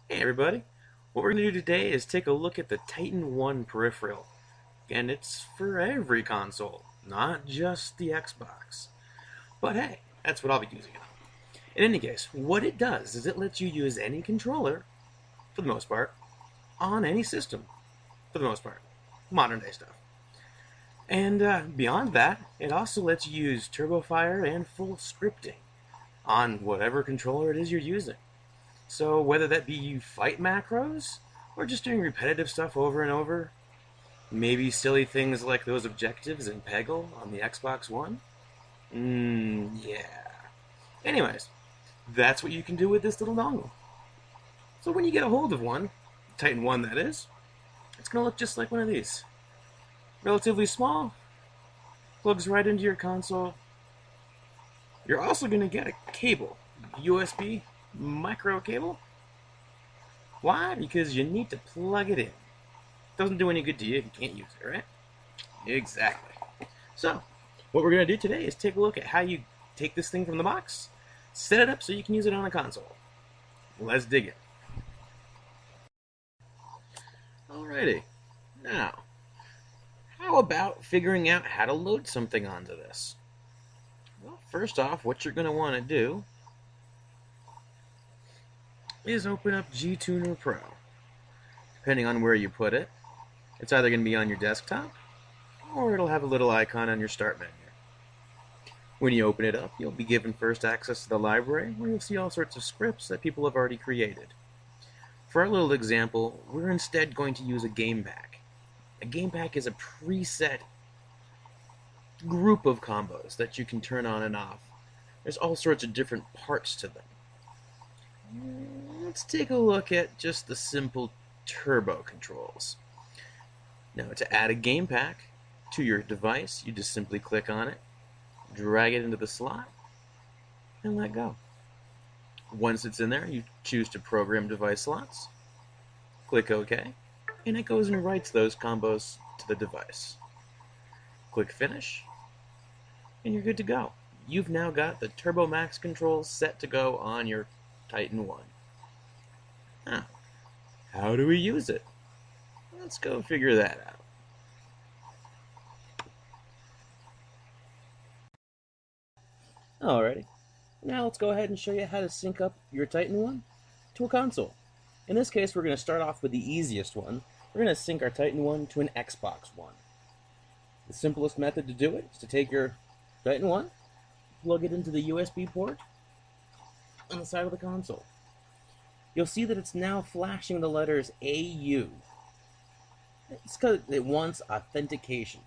Hey everybody, what we're going to do today is take a look at the Titan 1 peripheral. And it's for every console, not just the Xbox. But hey, that's what I'll be using it on. In any case, what it does is it lets you use any controller, for the most part, on any system, for the most part. Modern day stuff. And beyond that, it also lets you use TurboFire and full scripting on whatever controller it is you're using. So whether that be you fight macros, or just doing repetitive stuff over and over, maybe silly things like those objectives in Peggle on the Xbox One, yeah. Anyways, that's what you can do with this little dongle. So when you get a hold of one, Titan 1 that is, it's going to look just like one of these. Relatively small, plugs right into your console. You're also going to get a cable, USB micro cable. Why? Because you need to plug it in. Doesn't do any good to you if you can't use it, right? Exactly. So, what we're going to do today is take a look at how you take this thing from the box, set it up so you can use it on a console. Let's dig it. Alrighty. Now, how about figuring out how to load something onto this? Well, first off, what you're going to want to do is open up GTuner Pro. Depending on where you put it, it's either going to be on your desktop or it'll have a little icon on your start menu. When you open it up, you'll be given first access to the library where you'll see all sorts of scripts that people have already created. For our little example, we're instead going to use a game pack. A game pack is a preset group of combos that you can turn on and off. There's all sorts of different parts to them. Let's take a look at just the simple turbo controls. Now, to add a game pack to your device, you just simply click on it, drag it into the slot, and let go. Once it's in there, you choose to program device slots, click OK, and it goes and writes those combos to the device. Click Finish, and you're good to go. You've now got the Turbo Max controls set to go on your Titan 1. Now, how do we use it? Let's go figure that out. Alrighty, now let's go ahead and show you how to sync up your Titan 1 to a console. In this case, we're going to start off with the easiest one. We're going to sync our Titan 1 to an Xbox One. The simplest method to do it is to take your Titan 1, plug it into the USB port on the side of the console. You'll see that it's now flashing the letters AU. It's because it wants authentication.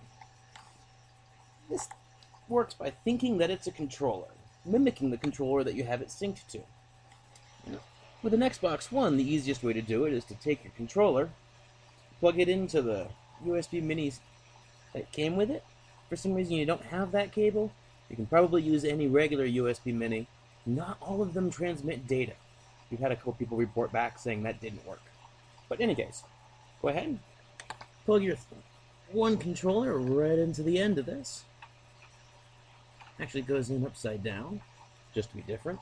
This works by thinking that it's a controller, mimicking the controller that you have it synced to. With an Xbox One, the easiest way to do it is to take your controller, plug it into the USB mini that came with it. For some reason you don't have that cable, you can probably use any regular USB mini. Not all of them transmit data. We've had a couple people report back saying that didn't work. But in any case, go ahead, plug your one controller right into the end of this. Actually goes in upside down, just to be different.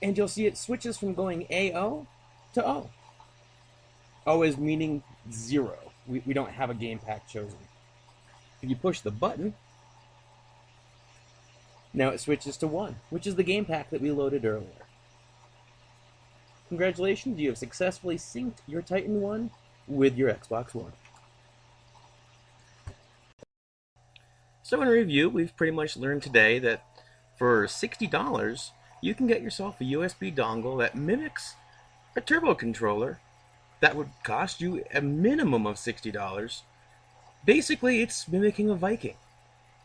And you'll see it switches from going AO to O. O is meaning 0. We don't have a game pack chosen. If you push the button, now it switches to 1, which is the game pack that we loaded earlier. Congratulations, you have successfully synced your Titan 1 with your Xbox One. So in review, we've pretty much learned today that for $60, you can get yourself a USB dongle that mimics a turbo controller that would cost you a minimum of $60. Basically, it's mimicking a Viking.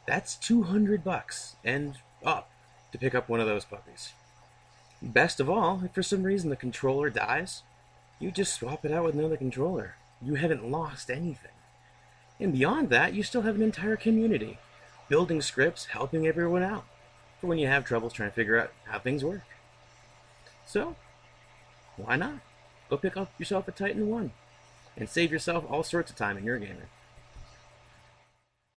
That's $200 and up to pick up one of those puppies. Best of all, if for some reason the controller dies, you just swap it out with another controller. You haven't lost anything. And beyond that, you still have an entire community, building scripts, helping everyone out, for when you have troubles trying to figure out how things work. So, why not? Go pick up yourself a Titan 1, and save yourself all sorts of time in your gaming.